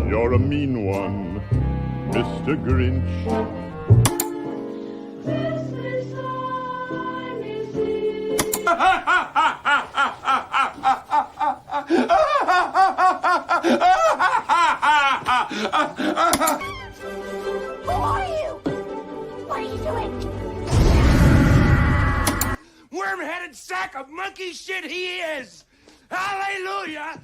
You're a mean one, Mr. Grinch. Who are you? What are you doing? Worm-headed sack of monkey shit he is! Hallelujah!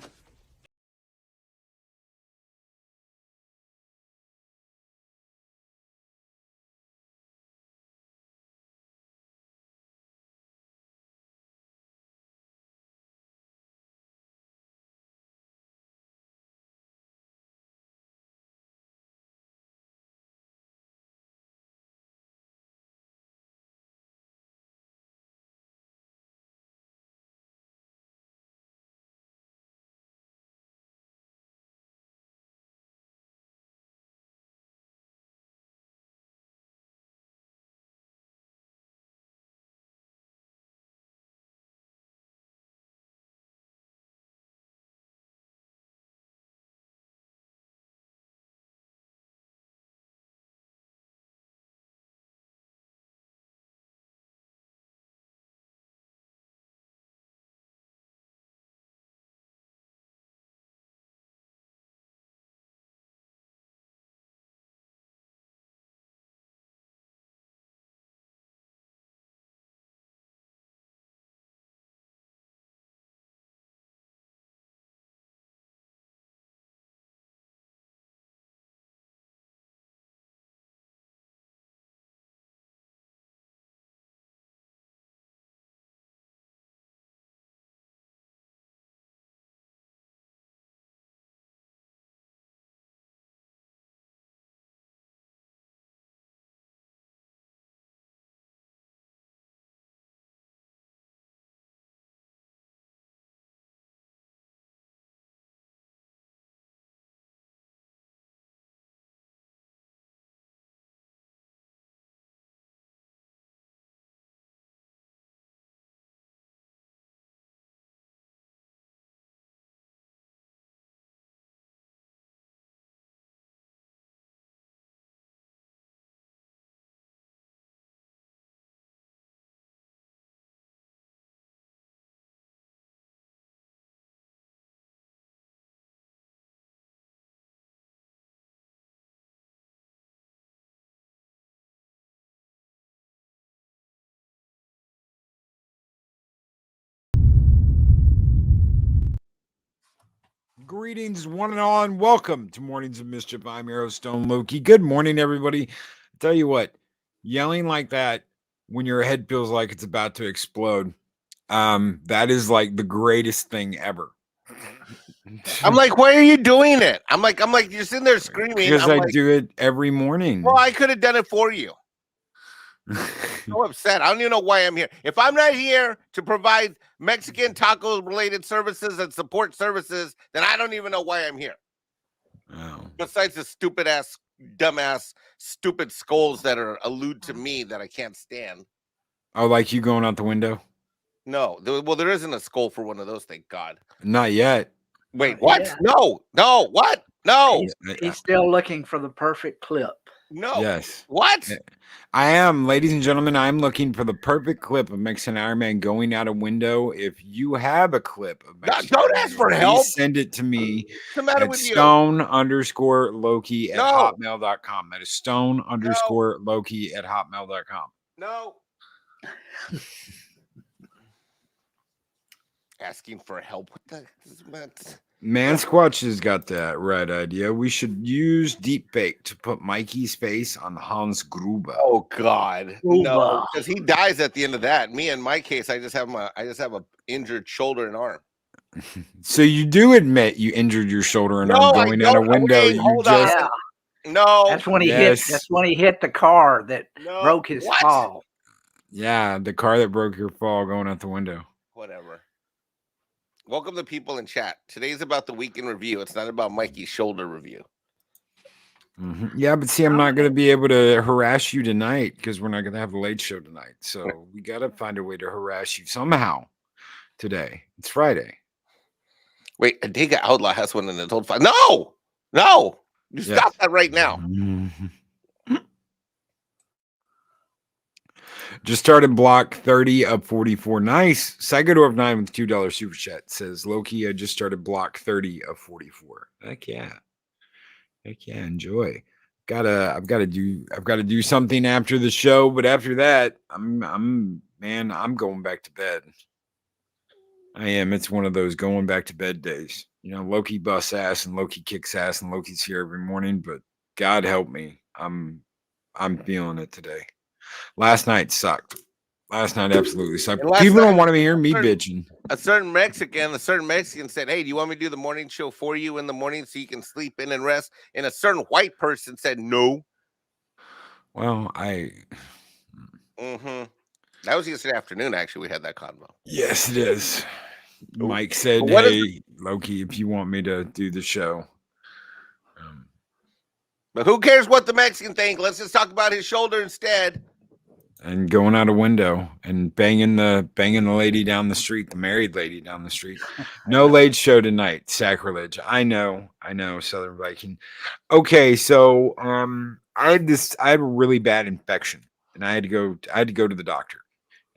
Greetings, one and all, and welcome to Mornings of Mischief. I'm your host, Stone Loki. Good morning, everybody. I tell you what, yelling like that when your head feels like it's about to explode, that is like the greatest thing ever. I'm like, why are you doing it? I'm like, you're sitting there screaming. Because I'm I like, do it every morning. well, I could have done it for you. So upset. I don't even know why I'm here. If I'm not here to provide Mexican taco related services and support services, then I don't even know why I'm here. Oh. Besides the stupid ass, dumbass, stupid skulls that are allude to me that I can't stand. Oh, like you going out the window? No, well, there isn't a skull for one of those. Thank God. Not yet. Wait, what? Yeah. No, what? No, He's still looking for the perfect clip. no. Yes. What? I am, ladies and gentlemen, I'm looking for the perfect clip of Mexican Iron Man going out a window. If you have a clip of Mexican Don't Iron ask Man, for please help. send it to me What's the matter at with you? stone_Loki at No. hotmail.com. That is stone_Loki at hotmail.com. No. Asking for help. What the heck is that? Man Squatch has got that right idea. We should use deepfake to put Mikey's face on Hans Gruber. Oh God, no, Uba. because he dies at the end of that. Me, in my case, I just have a injured shoulder and arm. So you do admit you injured your shoulder and No, arm I going out a don't. window. Wait, You hold just on. No, That's when he Yes. hit. That's when he hit the car that no. broke his What? fall. Yeah, the car that broke your fall going out the window. Whatever. Welcome to people in chat. Today's about the week in review. It's not about Mikey's shoulder review. Yeah, but see, I'm not going to be able to harass you tonight because we're not going to have a late show tonight. So we got to find a way to harass you somehow today. It's Friday. Wait, Adiga Outlaw has one in the told five. No, No, you Yes. stop that right now. Just started block 30 up 44. Nice. Psychodor of 9 with $2 super chat says Loki. I just started block 30 of 44. Heck yeah. Heck yeah. Enjoy. I've got to do something after the show, but after that, I'm going back to bed. I am. It's one of those going back to bed days. You know, Loki busts ass and Loki kicks ass and Loki's here every morning, but God help me. I'm feeling it today. Last night sucked. Last night absolutely sucked. People don't want to hear me bitching. A certain Mexican said, "Hey, do you want me to do the morning show for you in the morning so you can sleep in and rest?" And a certain white person said, "No." Well, That was yesterday afternoon. Actually, we had that convo. Yes, it is. Ooh. Mike said, What "Hey, Loki, if you want me to do the show." But who cares what the Mexican think? Let's just talk about his shoulder instead. And going out a window and banging the lady down the street, the married lady down the street. No late show tonight. Sacrilege. I know, Southern Viking. Okay, so I had a really bad infection and I had to go to the doctor.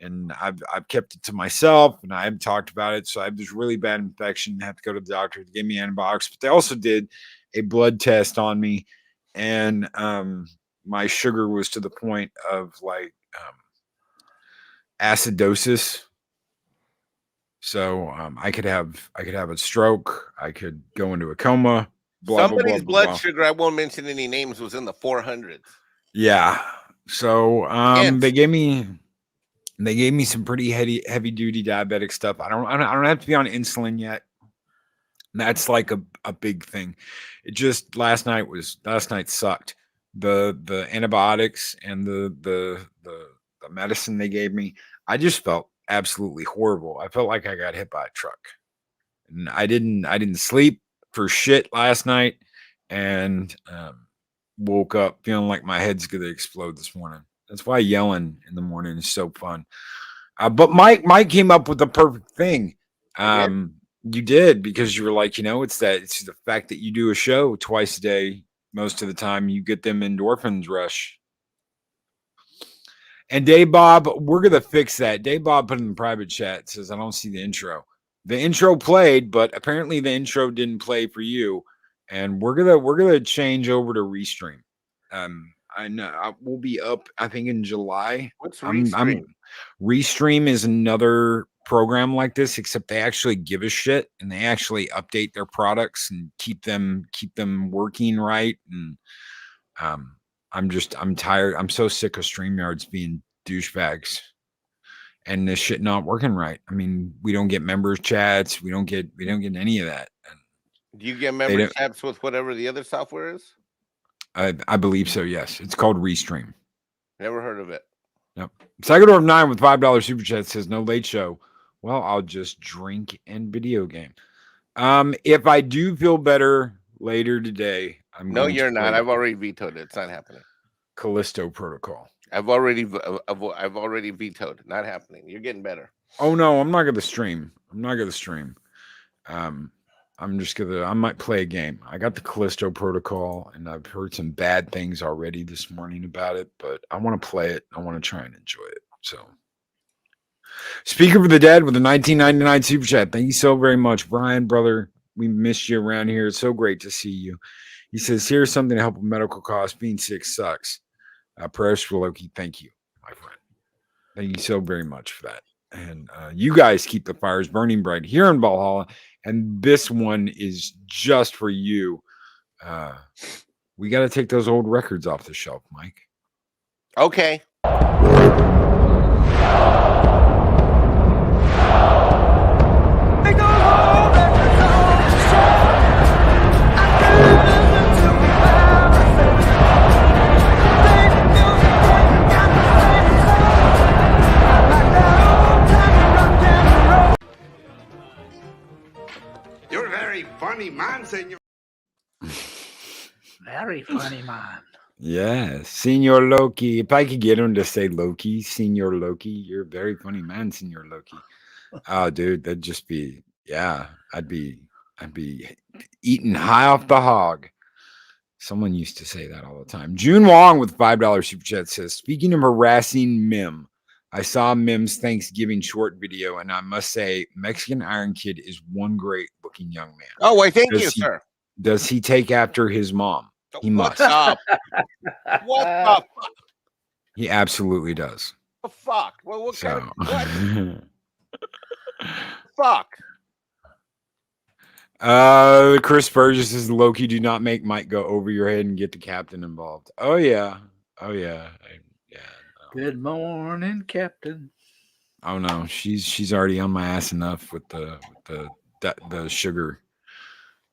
And I've kept it to myself and I haven't talked about it. So I have this really bad infection, had to go to the doctor to give me antibiotics, but they also did a blood test on me. And my sugar was to the point of like acidosis. So I could have a stroke. I could go into a coma. Somebody's blood sugar, I won't mention any names, was in the 400s. Yeah. So they gave me some pretty heavy duty diabetic stuff. I don't have to be on insulin yet. That's like a big thing. It just last night sucked. The antibiotics and the medicine they gave me, I just felt absolutely horrible. I felt like I got hit by a truck. And I didn't sleep for shit last night and woke up feeling like my head's gonna explode this morning. That's why yelling in the morning is so fun. But Mike came up with the perfect thing. You did, because you were like, it's the fact that you do a show twice a day. Most of the time you get them endorphins rush. And Dave Bob, we're going to fix that. Dave Bob put in the private chat, says, I don't see the intro. The intro played, but apparently the intro didn't play for you. And we're gonna change over to Restream. I know we'll be up, I think, in July. What's Restream? Restream is another program like this, except they actually give a shit and they actually update their products and keep them working right. And I'm tired. I'm so sick of StreamYards being douchebags and this shit not working right. I mean, we don't get members chats. We don't get any of that. Do you get member chats with whatever the other software is? I believe so. Yes, it's called Restream. Never heard of it. Yep. Psychodor of 9 with $5 super chat says no late show. Well, I'll just drink and video game. If I do feel better later today, you're not. I've already vetoed it. It's not happening. Callisto Protocol. I've already vetoed. Not happening. You're getting better. Oh no, I'm not gonna stream. I might play a game. I got the Callisto Protocol and I've heard some bad things already this morning about it, but I want to play it. I want to try and enjoy it. So Speaker for the Dead with a 1999 super chat. Thank you so very much, Brian, brother. We missed you around here. It's so great to see you. He says, here's something to help with medical costs. Being sick sucks. Prayers for Loki. Thank you, my friend. Thank you so very much for that. And you guys keep the fires burning bright here in Valhalla. And this one is just for you. We got to take those old records off the shelf, Mike. Okay. You're a very funny man, senor. Very funny man. Yeah, Senor Loki. If I could get him to say Loki, Senor Loki, you're a very funny man, Senor Loki. Oh, dude, that'd just be, yeah, I'd be eating high off the hog. Someone used to say that all the time. June Wong with $5 super chat says, speaking of harassing Mim, I saw Mim's Thanksgiving short video, and I must say, Mexican Iron Kid is one great looking young man. Oh, why, thank you, sir. Does he take after his mom? He must. What the fuck? He absolutely does. The fuck? Well, what kind of what? Fuck. Chris Burgess says Loki, do not make Mike go over your head and get the captain involved. Oh yeah. No. Good morning, Captain. Oh no, she's already on my ass enough with the sugar.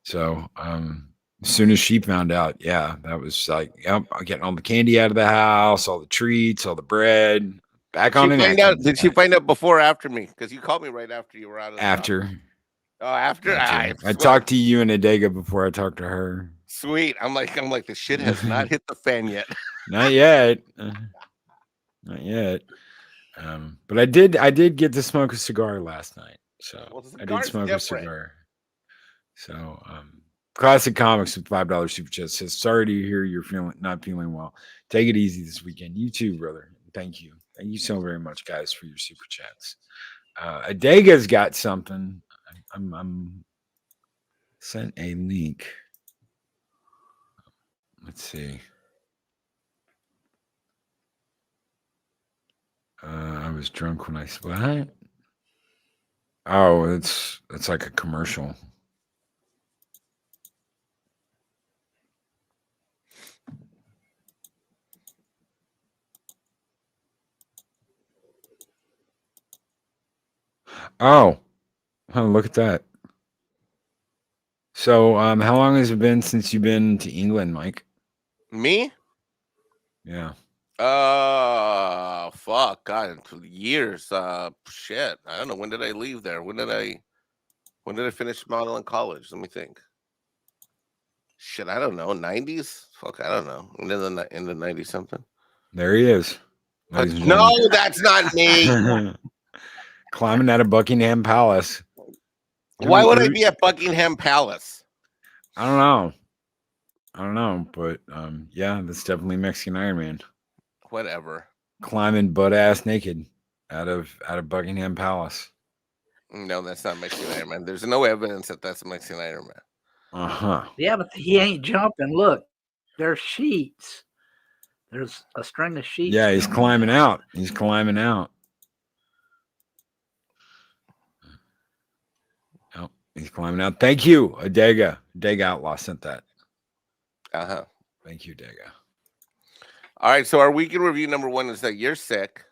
So as soon as she found out, yeah, that was like, yep, I'm getting all the candy out of the house, all the treats, all the bread. Back on it. Did she find out before or after me? Because you called me right after you were out of the after. house. Oh, after. I talked to you and Adega before I talked to her. Sweet. I'm like the shit has not hit the fan yet. Not yet. Not yet. But I did get to smoke a cigar last night. So I did smoke a cigar. So Classic Comics with $5 super chat says, sorry to hear you're not feeling well. Take it easy this weekend. You too, brother. Thank you. Thank you so very much, guys, for your super chats. Adega's got something. I'm sent a link. Let's see. I was drunk when I what? Oh, it's like a commercial. Oh, look at that. So, how long has it been since you've been to England, Mike? Me? Yeah. Fuck, God, years. Shit. I don't know. When did I leave there? When did I finish modeling college? Let me think. Shit, I don't know. 90s? Fuck, I don't know. In the 90s something. There he is. No, that's not me. Climbing out of Buckingham Palace. Why would I be at Buckingham Palace? I don't know, but yeah, that's definitely Mexican Iron Man. Whatever. Climbing butt ass naked out of Buckingham Palace. No, that's not Mexican Iron Man. There's no evidence that that's Mexican Iron Man. Yeah, but he ain't jumping. Look, there's sheets. There's a string of sheets. Yeah, he's climbing out. He's climbing out. Oh, he's climbing out. Thank you, Adega. Adega Outlaw sent that. Thank you, Adega. All right, so our weekend review number 1 is that you're sick.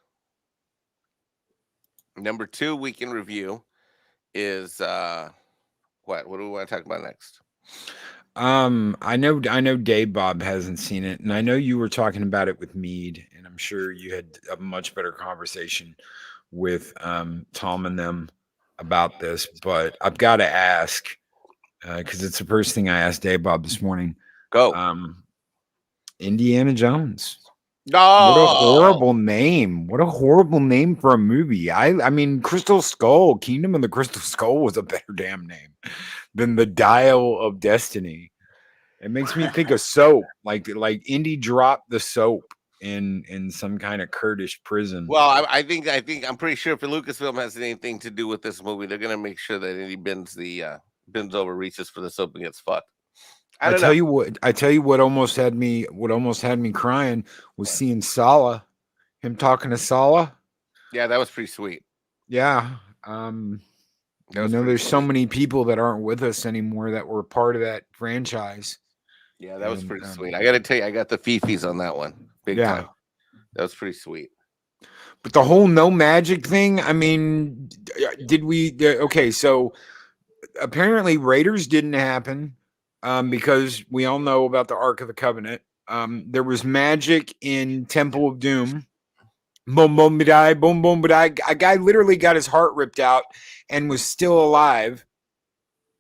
Number 2 weekend review is what? What do we want to talk about next? I know Dave Bob hasn't seen it, and I know you were talking about it with Mead, and I'm sure you had a much better conversation with Tom and them about this, but I've got to ask because it's the first thing I asked Dave Bob this morning. Go. Indiana Jones. No. What a horrible name. What a horrible name for a movie. I mean, Crystal Skull, Kingdom of the Crystal Skull was a better damn name than the Dial of Destiny. It makes me think of soap, like Indy dropped the soap in some kind of Kurdish prison. Well, I'm pretty sure if Lucasfilm has anything to do with this movie, they're gonna make sure that Indy bends over, reaches for the soap and gets fucked. I tell you what almost had me crying was seeing Sala, him talking to Sala. Yeah, that was pretty sweet. Yeah. There's so many people that aren't with us anymore that were part of that franchise. Yeah, that was pretty sweet. I got to tell you, I got the fifis on that one. Big time. That was pretty sweet. But the whole no magic thing, I mean, did we? Okay, so apparently Raiders didn't happen because we all know about the Ark of the Covenant. There was magic in Temple of Doom. Boom, boom, ba-die, boom, boom, ba-die. A guy literally got his heart ripped out and was still alive.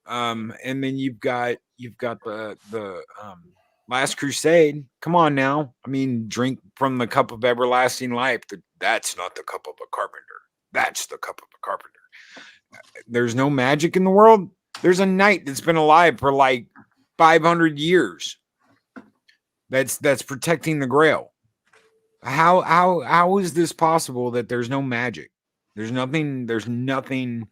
And then you've got the Last Crusade. Come on now. I mean, drink from the cup of everlasting life. That's not the cup of a carpenter. That's the cup of a carpenter. There's no magic in the world. There's a knight that's been alive for like 500 years. that's protecting the Grail. How is this possible that there's no magic? There's nothing.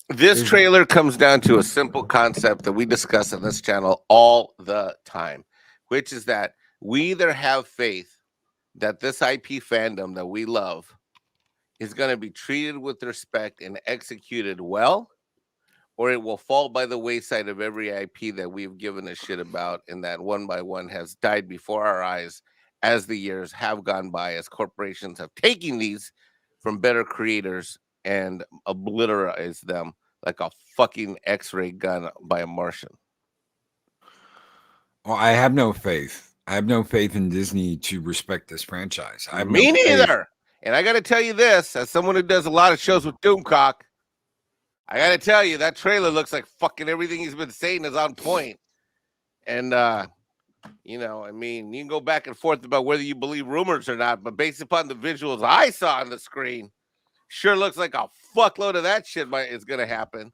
This trailer comes down to a simple concept that we discuss on this channel all the time, which is that we either have faith that this IP fandom that we love is going to be treated with respect and executed well, or it will fall by the wayside of every IP that we've given a shit about, and that one by one has died before our eyes as the years have gone by, as corporations have taken these from better creators and obliterated them like a fucking X-ray gun by a Martian. Well, I have no faith. I have no faith in Disney to respect this franchise. I have Me no faith. neither. And I got to tell you this, as someone who does a lot of shows with Doomcock, I got to tell you, that trailer looks like fucking everything he's been saying is on point. And, you know, I mean, you can go back and forth about whether you believe rumors or not, but based upon the visuals I saw on the screen, sure looks like a fuckload of that shit is going to happen.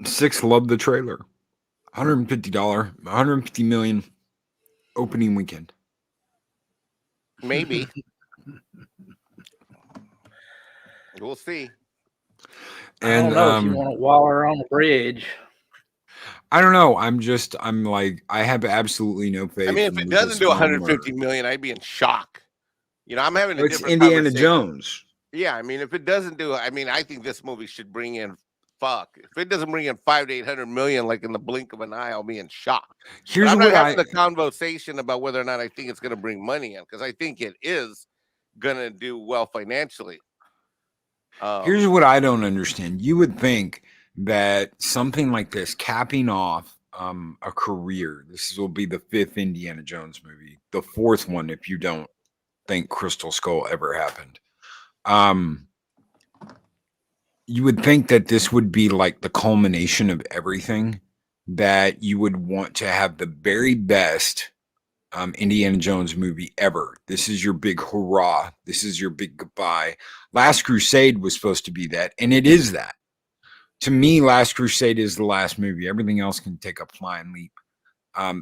Six loved the trailer. $150 million opening weekend. Maybe. We'll see. And, I don't know if you want to waller on the bridge. I don't know. I'm like, I have absolutely no faith. I mean, if it doesn't do 150 million, I'd be in shock. You know, I'm having a different Indiana Jones. Yeah, I mean, if it doesn't do, I mean, I think this movie should bring in, if it doesn't bring in 500 to 800 million, like in the blink of an eye, I'll be in shock. Here's I'm what not having the conversation about whether or not I think it's going to bring money in, because I think it is going to do well financially. Here's what I don't understand. You would think that something like this, capping off a career, this will be the 5th Indiana Jones movie, the 4th one if you don't think Crystal Skull ever happened. You would think that this would be like the culmination of everything, that you would want to have the very best Indiana Jones movie ever. This is your big hurrah. This is your big goodbye. Last Crusade was supposed to be that, and it is that. To me, Last Crusade is the last movie. Everything else can take a flying leap.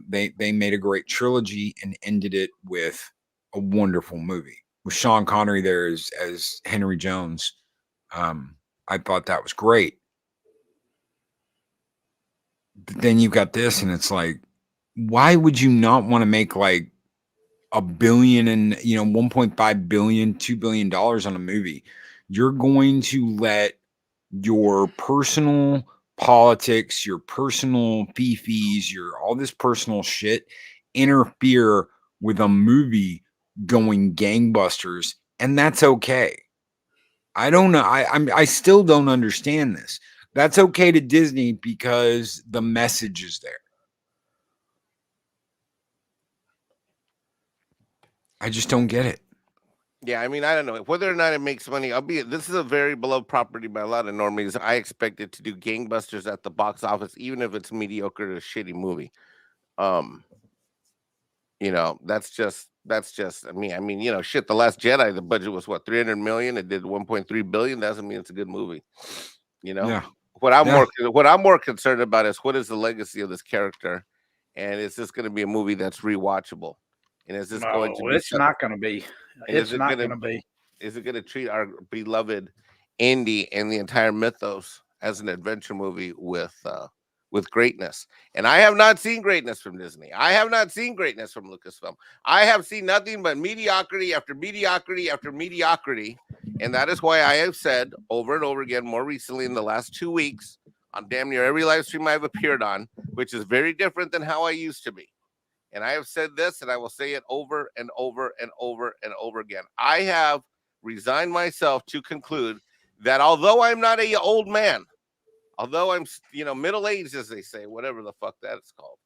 They made a great trilogy and ended it with a wonderful movie with Sean Connery there as Henry Jones. I thought that was great. But then you've got this, and it's like, why would you not want to make like $1 billion and $1.5 billion, $2 billion on a movie? You're going to let your personal politics, your personal fees, your all this personal shit interfere with a movie going gangbusters, and that's okay. I don't know. I still don't understand this. That's okay to Disney because the message is there. I just don't get it. Yeah, I mean, I don't know whether or not it makes money. This is a very beloved property by a lot of normies. I expect it to do gangbusters at the box office, even if it's mediocre to a shitty movie. You know, that's just me. I mean, you know, shit. The Last Jedi, the budget was what, 300 million. It did 1.3 billion. Doesn't mean it's a good movie. You know, yeah. What I'm more concerned about is what is the legacy of this character, and is this going to be a movie that's rewatchable? And is this going to be? It's not going to be. It's not going to be. Is it going to treat our beloved Indy and the entire mythos as an adventure movie with greatness? And I have not seen greatness from Disney. I have not seen greatness from Lucasfilm. I have seen nothing but mediocrity after mediocrity after mediocrity. And that is why I have said over and over again, more recently in the last 2 weeks, on damn near every live stream I've appeared on, which is very different than how I used to be. And I have said this, and I will say it over and over and over and over again. I have resigned myself to conclude that although I'm not an old man, although I'm, middle-aged, as they say, whatever the fuck that is called,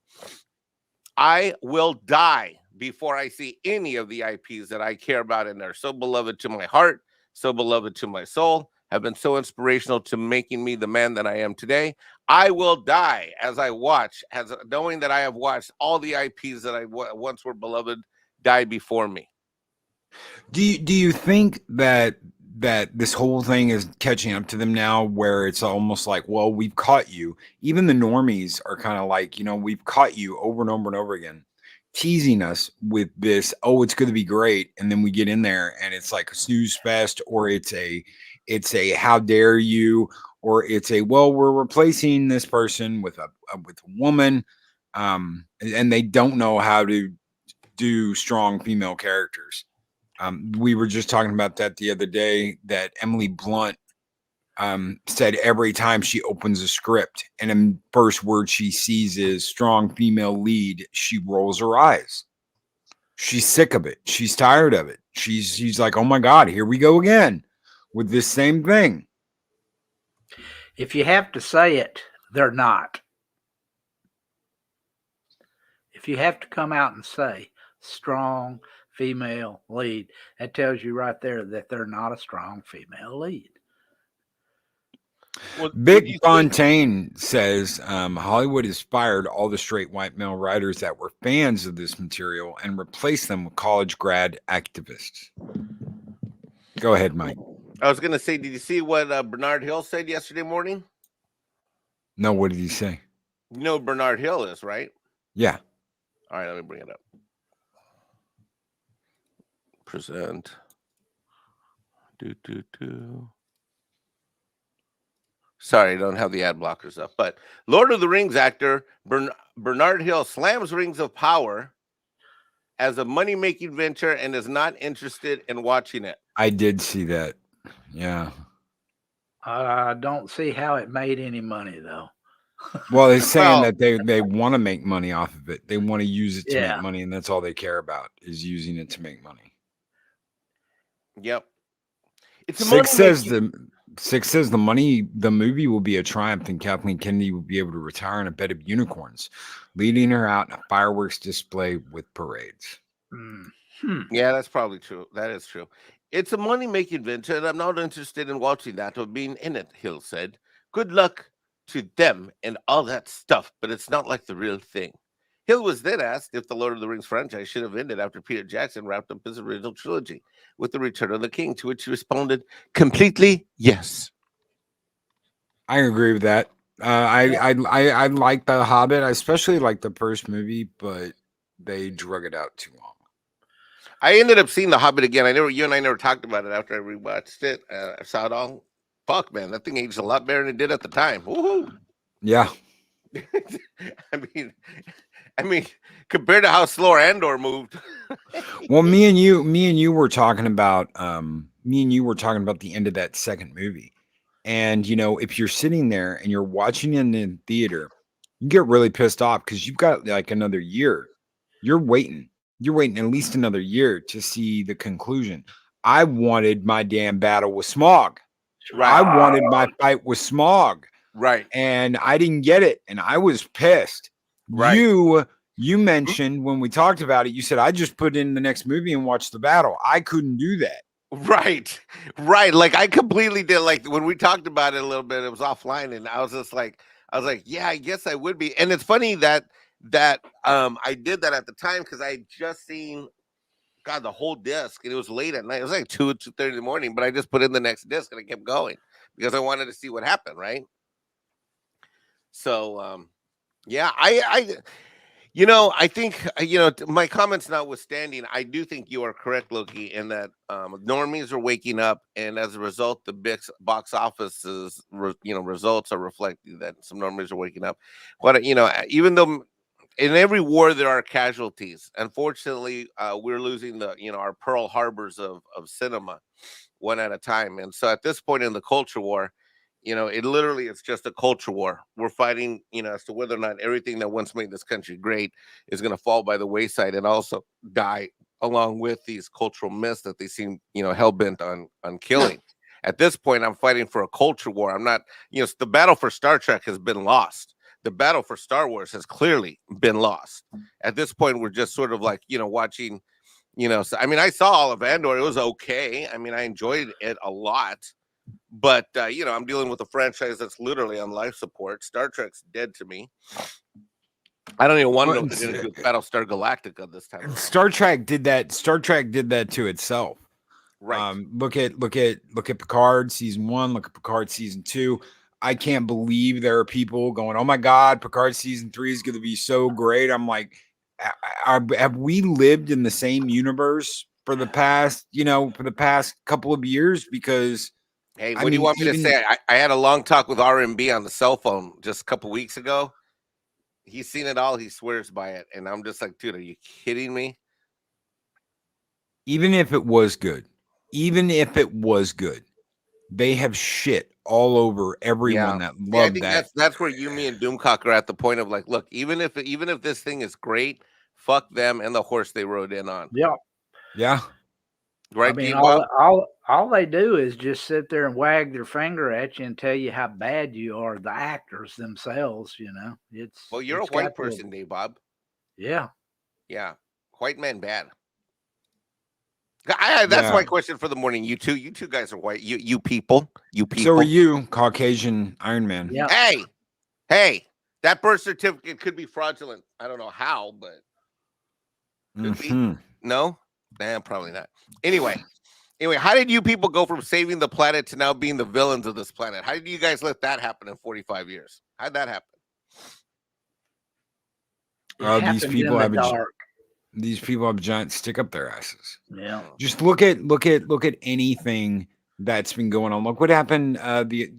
I will die before I see any of the IPs that I care about and are so beloved to my heart, so beloved to my soul, have been so inspirational to making me the man that I am today. I will die as I watch, knowing that I have watched all the IPs that I once were beloved die before me. Do you think that this whole thing is catching up to them now, where it's almost like, well, we've caught you? Even the normies are kind of like, we've caught you over and over and over again. teasing us with this, oh, it's going to be great, and then we get in there and it's like a snooze fest, or it's a how dare you, or it's a, well, we're replacing this person with a woman, and they don't know how to do strong female characters. We were just talking about that the other day, that Emily Blunt said every time she opens a script and the first word she sees is strong female lead, she rolls her eyes. She's sick of it. She's tired of it. She's like, oh my God, here we go again with this same thing. If you have to say it, they're not. If you have to come out and say strong female lead, that tells you right there that they're not a strong female lead. Well, Big Fontaine says Hollywood has fired all the straight white male writers that were fans of this material and replaced them with college grad activists. Go ahead, Mike. I was going to say, did you see what Bernard Hill said yesterday morning? No, what did he say? You know who Bernard Hill is, right? Yeah. All right, let me bring it up. Present. Sorry, I don't have the ad blockers up. But Lord of the Rings actor Bernard Hill slams Rings of Power as a money-making venture and is not interested in watching it. I did see that. Yeah. I don't see how it made any money, though. Well, they're saying that they want to make money off of it. They want to use it to Yeah. make money, and that's all they care about, is using it to make money. Yep. Six says the movie will be a triumph, and Kathleen Kennedy will be able to retire in a bed of unicorns, leading her out in a fireworks display with parades. Yeah, that's probably true. That is true. It's a money-making venture, and I'm not interested in watching that or being in it, Hill said. Good luck to them and all that stuff, but it's not like the real thing. Hill was then asked if the Lord of the Rings franchise should have ended after Peter Jackson wrapped up his original trilogy with The Return of the King, to which he responded, completely yes. I agree with that. I like The Hobbit. I especially like the first movie, but they drug it out too long. I ended up seeing The Hobbit again. You and I never talked about it after I rewatched it. I saw it all. Fuck, man, that thing aged a lot better than it did at the time. Woohoo! Yeah. I mean, compared to how slow Andor moved. Well, me and you were talking about the end of that second movie. And if you're sitting there and you're watching it in the theater, you get really pissed off because you've got like another year. You're waiting at least another year to see the conclusion. I wanted my damn battle with Smaug. Right. I wanted my fight with Smaug. Right. And I didn't get it. And I was pissed. Right. You mentioned when we talked about it, you said, I just put in the next movie and watch the battle. I couldn't do that. Right. Like I completely did. Like when we talked about it a little bit, it was offline. And I was like, yeah, I guess I would be. And it's funny that I did that at the time because I had just seen the whole disc, and it was late at night. It was like 2:30 in the morning, but I just put in the next disc and I kept going because I wanted to see what happened, right? So yeah, I think my comments notwithstanding, I do think you are correct, Loki, in that normies are waking up, and as a result, the box office's results are reflecting that some normies are waking up. But even though in every war there are casualties, unfortunately, we're losing our Pearl Harbors of cinema one at a time. And so at this point in the culture war, it literally is just a culture war. We're fighting, as to whether or not everything that once made this country great is going to fall by the wayside and also die along with these cultural myths that they seem, hell-bent on killing. At this point, I'm fighting for a culture war. I'm not, the battle for Star Trek has been lost. The battle for Star Wars has clearly been lost. At this point, we're just sort of like, watching, so, I mean, I saw all of Andor. It was okay. I mean, I enjoyed it a lot. But, I'm dealing with a franchise that's literally on life support. Star Trek's dead to me. I don't even want to know what they're going to do with Battlestar Galactica this time. Star Trek did that to itself. Right. Look at Picard season 1. Look at Picard season 2. I can't believe there are people going, oh my God, Picard season 3 is going to be so great. I'm like, have we lived in the same universe for the past, couple of years? Because Hey, I what do you mean, want me to say? I had a long talk with R&B on the cell phone just a couple weeks ago. He's seen it all. He swears by it. And I'm just like, dude, are you kidding me? even if it was good, they have shit all over everyone that See, I loved think that. that's where you, me, and Doomcock are at the point of like, look, even if this thing is great, fuck them and the horse they rode in on. Yeah. Yeah. Right, I mean, D-Bob? all they do is just sit there and wag their finger at you and tell you how bad you are. The actors themselves, Well, you're a it's white got to- person, D-Bob. Yeah. Yeah. White man bad. That's my question for the morning. You two guys are white. You people. So are you, Caucasian Iron Man? Yeah. Hey, that birth certificate could be fraudulent. I don't know how, but could be. No? Probably not. Anyway, how did you people go from saving the planet to now being the villains of this planet? How did you guys let that happen in 45 years? How'd that happen? These people have a giant stick up their asses. Yeah. Just look at anything that's been going on. Look what happened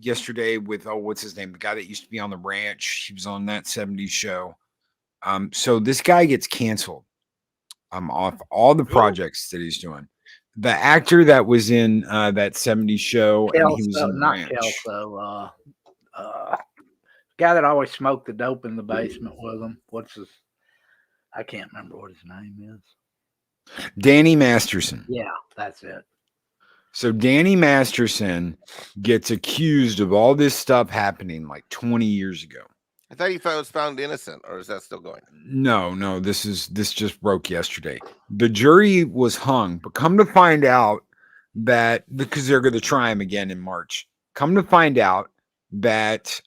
yesterday with what's his name? The guy that used to be on the ranch. He was on that 70s show. So this guy gets canceled. Off all the projects that he's doing. The actor that was in that 70s show, and he was in the ranch. Kelso, guy that always smoked the dope in the basement with him. I can't remember what his name is. Danny Masterson. Yeah, that's it. So Danny Masterson gets accused of all this stuff happening like 20 years ago. I thought he was found innocent, or is that still going? No, this just broke yesterday. The jury was hung, but come to find out that because they're going to try him again in March. Come to find out that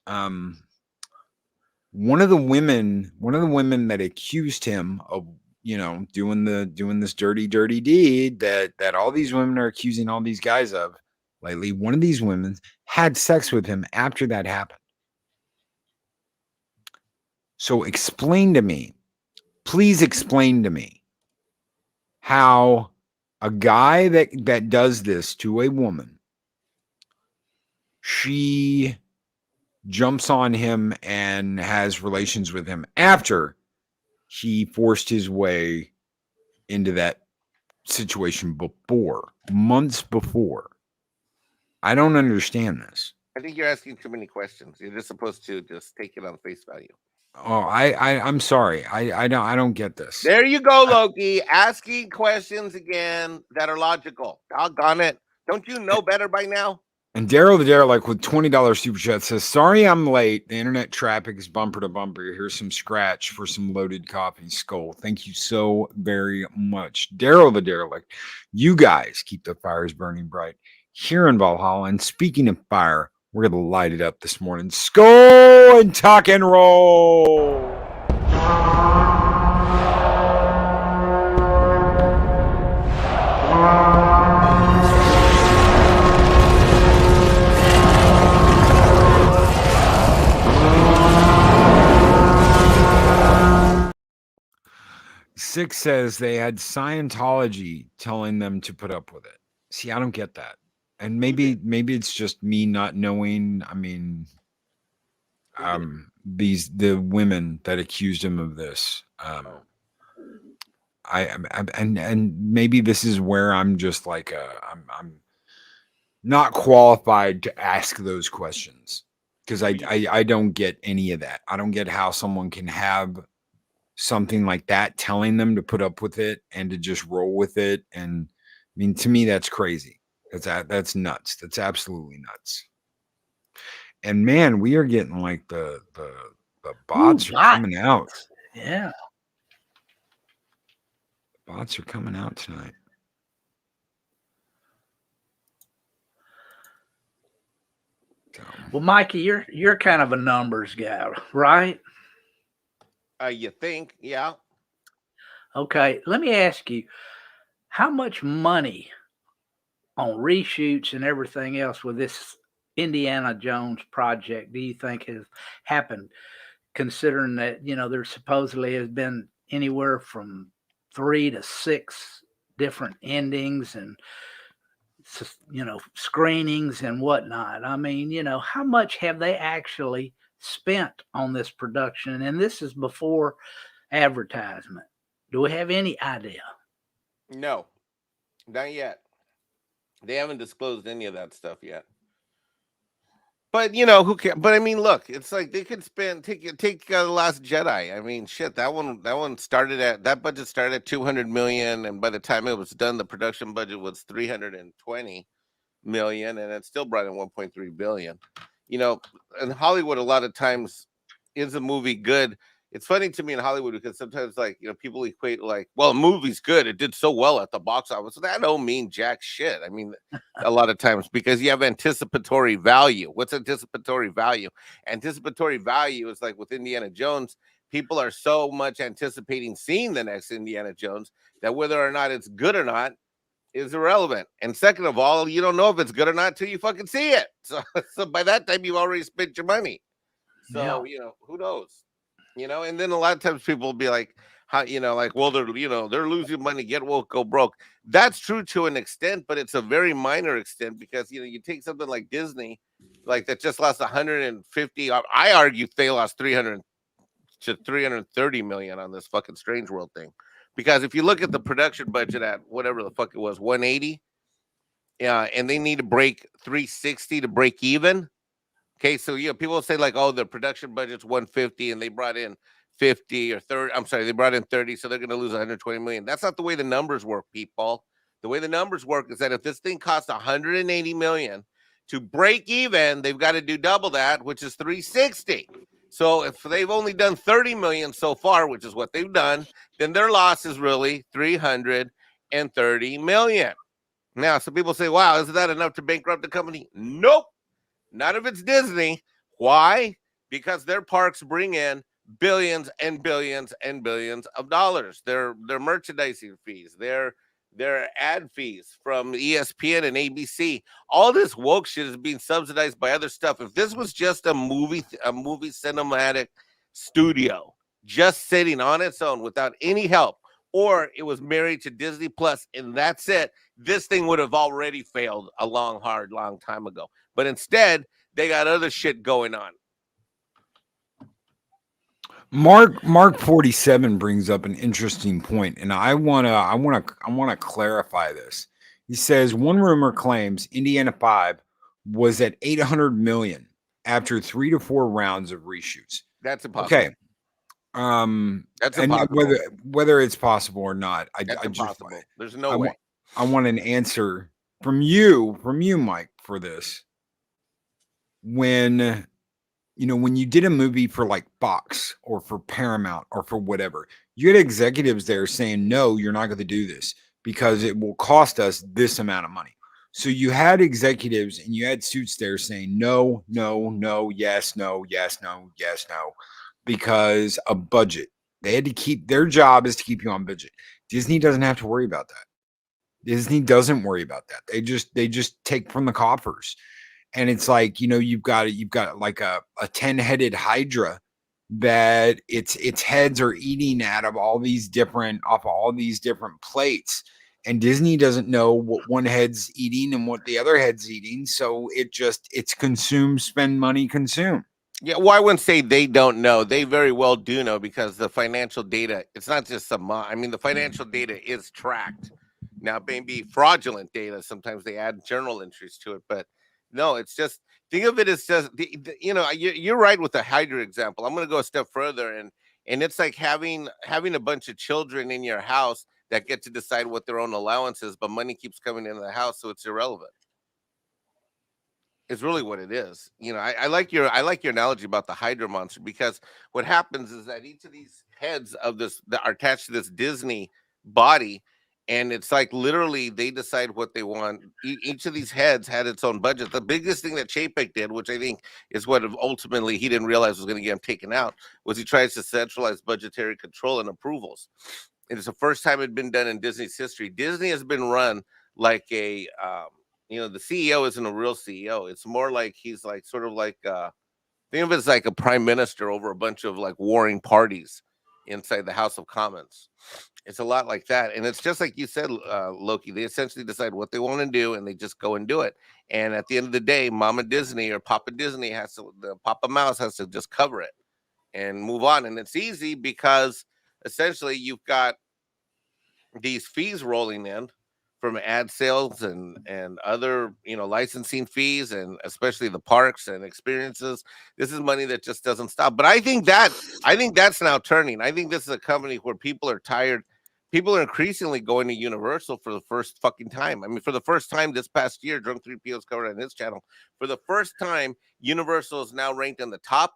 one of the women that accused him of doing this dirty deed that all these women are accusing all these guys of lately, one of these women had sex with him after that happened. So please explain to me how a guy that does this to a woman, she jumps on him and has relations with him after he forced his way into that situation months before. I don't understand this. I think you're asking too many questions. You're just supposed to just take it on face value. Oh, I'm sorry. I don't get this. There you go, Loki. Asking questions again that are logical. Doggone it. Don't you know better by now? And Daryl the Derelict with $20 super chat says, sorry I'm late. The internet traffic is bumper to bumper. Here's some scratch for some loaded coffee skull. Thank you so very much. Daryl the Derelict, you guys keep the fires burning bright here in Valhalla. And speaking of fire, we're going to light it up this morning. Skull and talk and roll. Six says they had Scientology telling them to put up with it. See, I don't get that. And maybe it's just me not knowing. I mean, the women that accused him of this. And maybe this is where I'm just like I'm not qualified to ask those questions because I don't get any of that. I don't get how someone can have something like that telling them to put up with it and to just roll with it. And I mean, to me, that's crazy. That's nuts. That's absolutely nuts. And man, we are getting like the bots are coming out. Yeah. The bots are coming out tonight. Well, Mikey, you're kind of a numbers guy, right? You think, yeah. Okay, let me ask you, how much money on reshoots and everything else with this Indiana Jones project do you think has happened, considering that, there supposedly has been anywhere from 3 to 6 different endings and screenings and whatnot. I mean, how much have they actually spent on this production? And this is before advertisement. Do we have any idea? No, not yet. They haven't disclosed any of that stuff yet. But who cares? But I mean, look, it's like they could take The Last Jedi. I mean, shit, that budget started at 200 million, and by the time it was done, the production budget was 320 million, and it still brought in 1.3 billion. In Hollywood, a lot of times, is a movie good? It's funny to me in Hollywood because sometimes, like, people equate like, well, a movie's good, it did so well at the box office. So that don't mean jack shit. I mean, a lot of times because you have anticipatory value. What's anticipatory value? Anticipatory value is like with Indiana Jones. People are so much anticipating seeing the next Indiana Jones that whether or not it's good or not is irrelevant. And second of all, you don't know if it's good or not till you fucking see it. So by that time, you've already spent your money. So, who knows? And then a lot of times people will be like, how, like, well, they're losing money, get woke, go broke. That's true to an extent, but it's a very minor extent because, you take something like Disney, like that just lost 150. I argue they lost 300 to 330 million on this fucking Strange World thing. Because if you look at the production budget at whatever the fuck it was, 180, and they need to break 360 to break even. Okay, so people say like, oh, the production budget's 150 and they brought in 50 or 30. I'm sorry, they brought in 30, so they're going to lose 120 million. That's not the way the numbers work, people. The way the numbers work is that if this thing costs 180 million to break even, they've got to do double that, which is 360. So if they've only done 30 million so far, which is what they've done, then their loss is really 330 million. Now, some people say, wow, isn't that enough to bankrupt the company? Nope. Not if it's Disney. Why? Because their parks bring in billions and billions and billions of dollars. Their merchandising fees, their ad fees from ESPN and ABC. All this woke shit is being subsidized by other stuff. If this was just a movie cinematic studio just sitting on its own without any help, or it was married to Disney Plus and that's it, this thing would have already failed a long time ago. But instead, they got other shit going on. Mark 47 brings up an interesting point, and I wanna clarify this. He says one rumor claims Indiana 5 was at 800 million after 3 to 4 rounds of reshoots. That's impossible. Okay. That's and impossible. whether it's possible or not, That's impossible. There's no I way. I want an answer from you, Mike, for this. When you did a movie for like Fox or for Paramount or for whatever, you had executives there saying, no, you're not going to do this because it will cost us this amount of money. So you had executives and you had suits there saying, no, no, no, yes, no, yes, no, yes, no, because of budget. They had to keep, their job is to keep you on budget. Disney doesn't have to worry about that. Disney doesn't worry about that. They just take from the coffers. And it's like, you've got like a 10-headed hydra that its heads are eating off of all these different plates. And Disney doesn't know what one head's eating and what the other head's eating. So it's consume, spend money, consume. Yeah, well, I wouldn't say they don't know. They very well do know because the financial data, it's not just the financial data is tracked. Now, it may be fraudulent data. Sometimes they add journal entries to it, but no, it's just, think of it as just, you're right with the Hydra example. I'm going to go a step further, and it's like having a bunch of children in your house that get to decide what their own allowance is, but money keeps coming into the house, so it's irrelevant. It's really what it is. I like your analogy about the Hydra monster, because what happens is that each of these heads of this that are attached to this Disney body, and it's like literally they decide what they want. Each of these heads had its own budget. The biggest thing that Chapek did, which I think is what ultimately he didn't realize was going to get him taken out, was he tries to centralize budgetary control and approvals. It is the first time it had been done in Disney's history. Disney has been run like a, the CEO isn't a real CEO. It's more like he's like sort of like, think of it as like a prime minister over a bunch of like warring parties. inside the House of Commons. It's a lot like that, and it's just like you said, Loki. They essentially decide what they want to do, and they just go and do it. And at the end of the day, Mama Disney or Papa Disney the Papa Mouse has to just cover it and move on. And it's easy because essentially you've got these fees rolling in from ad sales and other licensing fees, and especially the parks and experiences. This is money that just doesn't stop. But I think that's now turning. I think this is a company where people are tired. People are increasingly going to Universal for the first fucking time. I mean, for the first time this past year, Drunk 3PO is covered on his channel. For the first time, Universal is now ranked in the top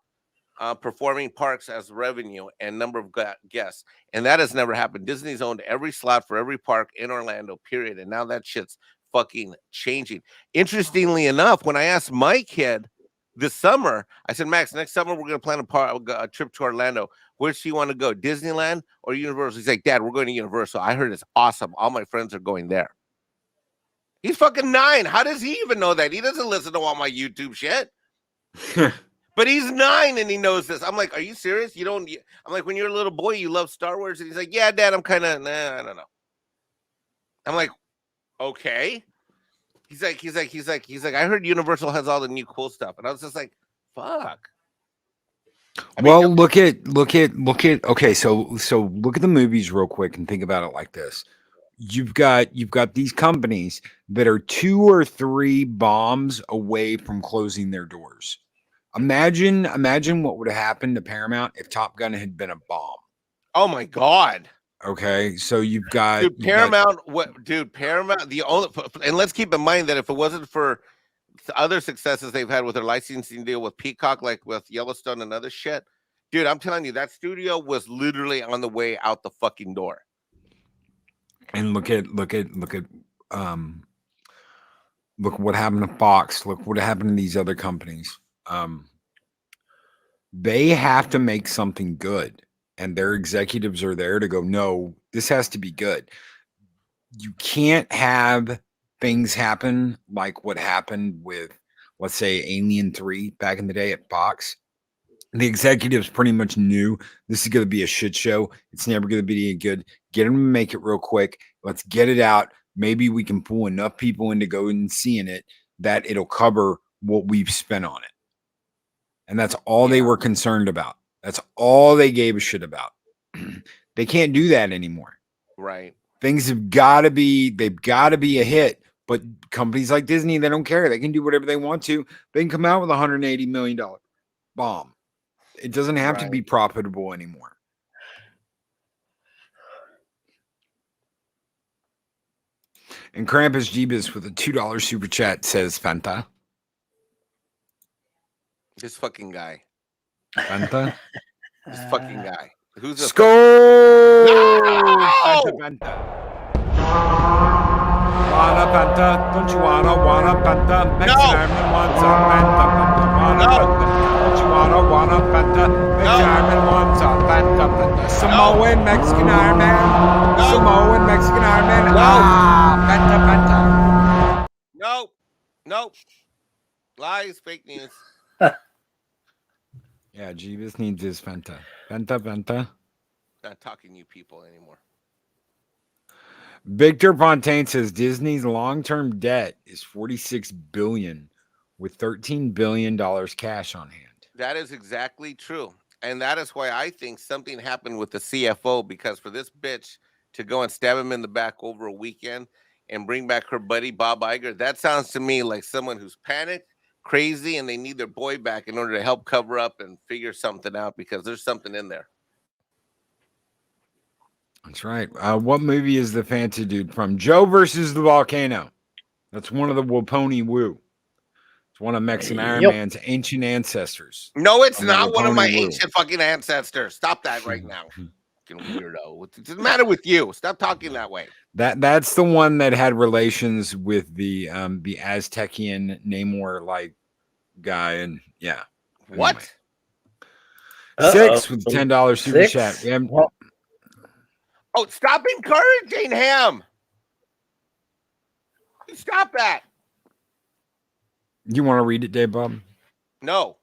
performing parks as revenue and number of guests. And that has never happened. Disney's owned every slot for every park in Orlando, period. And now that shit's fucking changing. Interestingly enough, when I asked my kid this summer, I said, Max, next summer we're going to plan a trip to Orlando. Where do you want to go, Disneyland or Universal? He's like, Dad, we're going to Universal. I heard it's awesome. All my friends are going there. He's fucking 9. How does he even know that? He doesn't listen to all my YouTube shit. But he's 9 and he knows this. I'm like, are you serious? You don't? I'm like, when you're a little boy, you love Star Wars. And he's like, yeah, Dad, I'm kind of, I don't know. I'm like, okay. He's like, I heard Universal has all the new cool stuff. And I was just like, fuck. Look at okay, so look at the movies real quick and think about it like this. You've got these companies that are 2 or 3 bombs away from closing their doors. Imagine what would have happened to Paramount if Top Gun had been a bomb. Oh my God. Okay, so you've got Paramount. Paramount. The only, and let's keep in mind that if it wasn't for the other successes they've had with their licensing deal with Peacock, like with Yellowstone and other shit, dude, I'm telling you, that studio was literally on the way out the fucking door. And look what happened to Fox. Look what happened to these other companies. They have to make something good, and their executives are there to go, no, this has to be good. You can't have things happen like what happened with, let's say, Alien 3 back in the day at Fox. The executives pretty much knew this is going to be a shit show. It's never going to be any good. Get them to make it real quick. Let's get it out. Maybe we can pull enough people into going and seeing it that it'll cover what we've spent on it. And that's all they were concerned about. That's all they gave a shit about. They can't do that anymore. Right. Things have got to be a hit. But companies like Disney, they don't care. They can do whatever they want to. They can come out with $180 million bomb. It doesn't have to be profitable anymore. And Krampus Jeebus with a $2 super chat says Fanta. This fucking guy. Fanta? This fucking guy. Who's the Skull? No! Fanta. Wanna Fanta? Don't you wanna Fanta? Mexican Army wants a Fanta. Wanna Fanta? Don't you wanna Fanta? Mexican Army wants a Fanta. Samoan Mexican Army. Samoan Mexican Army. Fanta. Nope. Lies, fake news. Yeah, Jeebus needs his Fanta. Fanta. Not talking to you people anymore. Victor Fontaine says Disney's long-term debt is $46 billion with $13 billion cash on hand. That is exactly true. And that is why I think something happened with the CFO, because for this bitch to go and stab him in the back over a weekend and bring back her buddy Bob Iger, that sounds to me like someone who's panicked, crazy, and they need their boy back in order to help cover up and figure something out, because there's something in there. That's right. What movie is the fancy dude from? Joe versus the Volcano. That's one of the Waponi Woo. It's one of Mexican Iron Man's ancient ancestors. No, it's not one of my ancient fucking ancestors. Stop that right now. Fucking weirdo. What's the matter with you? Stop talking that way. That's the one that had relations with the Aztecian Namor like guy, and yeah. What? Anyway. 6 with $10 super chat. Yeah. Oh, stop encouraging him. Stop that. You want to read it, Dave Bob? No.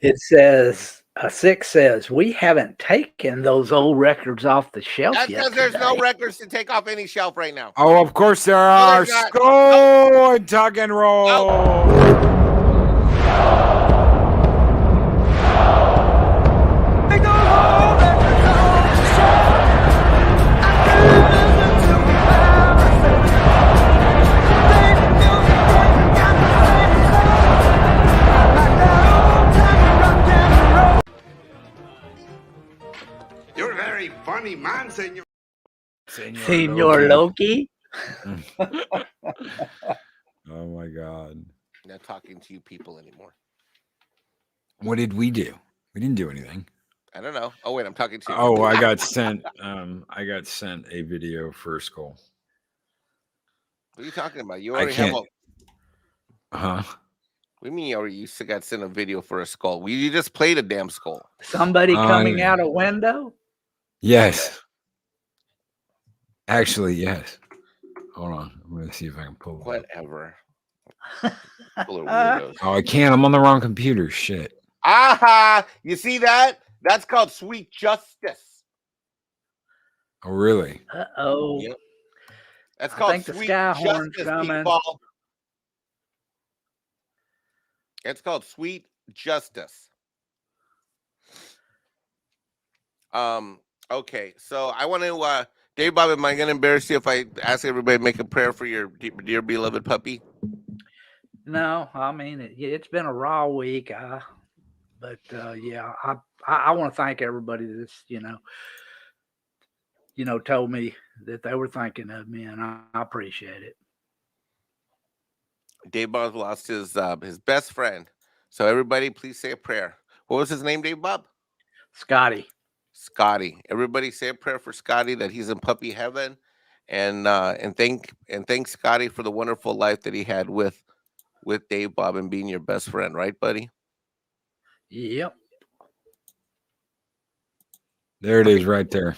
It says Six says we haven't taken those old records off the shelf That's yet. because there's no today." records to take off any shelf right now. Oh, of course there are. there's not. Skull and tuck and roll. You're a very funny man, senor. Senor Loki. Oh my God. Not talking to you people anymore. What did we do? We didn't do anything. I don't know. Oh wait, I'm talking to you. Oh, I got sent a video for Skull. What are you talking about? You I already have can't. Huh? What do you mean you already got sent a video for a skull? You just played a damn skull. Somebody coming out a window. Yes. Actually, yes. Hold on. I'm gonna see if I can pull it up. Whatever. People are weirdos. Oh, I can't. I'm on the wrong computer. Shit. Aha! You see that? That's called sweet justice. Oh, really? Oh. Yep. That's I called think the sweet sky horn's justice, coming. people. It's called sweet justice. Okay, so I want to Dave Bob, am I gonna embarrass you if I ask everybody to make a prayer for your dear beloved puppy? No, I mean it's been a raw week. But yeah, I want to thank everybody that's told me that they were thinking of me, and I appreciate it. Dave Bob lost his best friend, so everybody please say a prayer. What was his name, Dave Bob? Scotty. Everybody say a prayer for Scotty that he's in puppy heaven, and thank Scotty for the wonderful life that he had with Dave Bob and being your best friend, right, buddy? Yep. There it is, right there.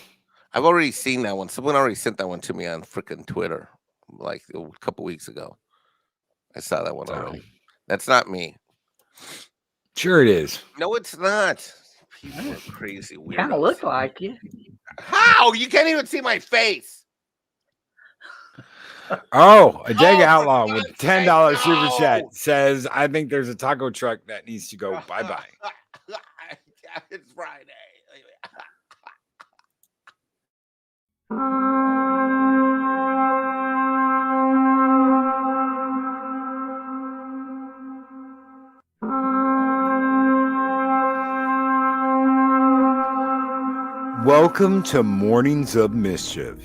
I've already seen that one. Someone already sent that one to me on freaking Twitter, like a couple weeks ago. I saw that one already. That's not me. Sure it is. No, it's not. People are crazy. Kind of look like you. How? You can't even see my face. Oh, a Jag Oh, for Outlaw with God's $10 sake, super no! chat says, I think there's a taco truck that needs to go bye-bye. It's Friday. Welcome to Mornings of Mischief,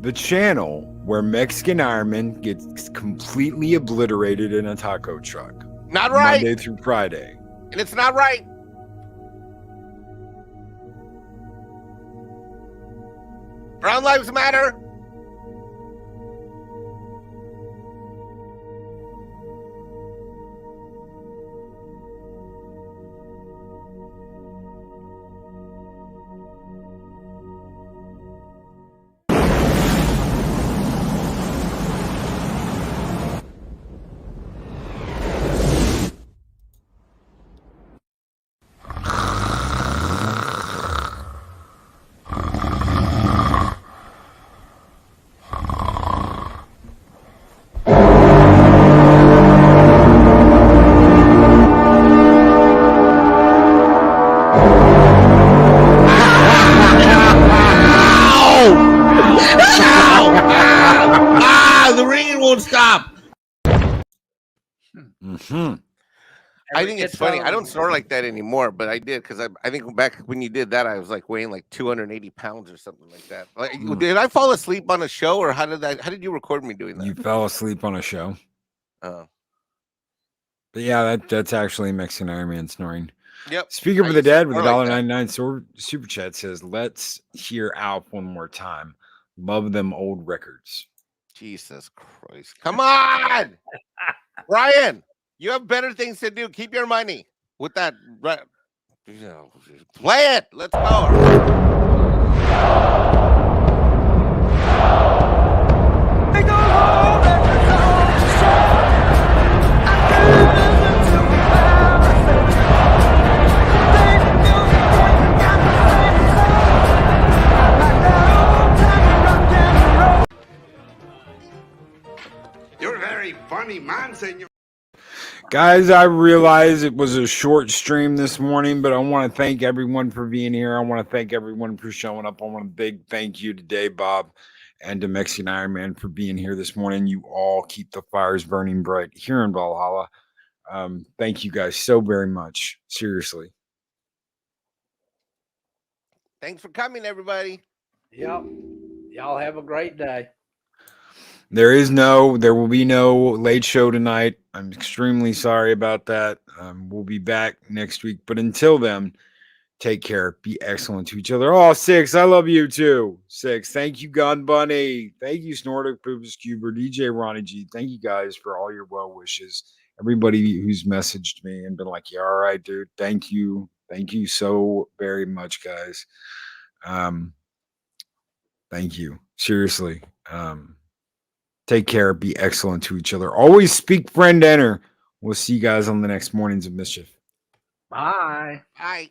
the channel where Mexican Iron Man gets completely obliterated in a taco truck. Not right. Monday through Friday. And it's not right. Brown Lives Matter. The ringing won't stop. Mm-hmm. I think it's funny. I don't snore like that anymore, but I did because I think back when you did that, I was like weighing like 280 pounds or something like that. Like, did I fall asleep on a show, or how did you record me doing that? You fell asleep on a show. Oh, But yeah, that's actually Mexican Iron Man snoring. yep. Speaker I for the used to Dead with snore like that. $1.99 super chat says, let's hear Alf one more time. Love them old records. Jesus Christ! Come on, Brian. You have better things to do. Keep your money with that. Play it. Let's go. senor. Guys, I realize it was a short stream this morning, but I want to thank everyone for being here. I want to thank everyone for showing up. I want a big thank you today, Bob, and to Mexican Iron Man for being here this morning. You all keep the fires burning bright here in Valhalla. Thank you guys so very much. Seriously. Thanks for coming, everybody. Yep. Y'all have a great day. There will be no late show tonight. I'm extremely sorry about that. We'll be back next week. But until then, take care. Be excellent to each other. Oh, Six, I love you too. Six, thank you, Gun Bunny. Thank you, Snortic, Poopus Cuber, DJ Ronnie G. Thank you guys for all your well wishes. Everybody who's messaged me and been like, yeah, all right, dude. Thank you. Thank you so very much, guys. Thank you. Seriously. Take care. Be excellent to each other. Always speak, friend, enter. We'll see you guys on the next Mornings of Mischief. Bye. Bye.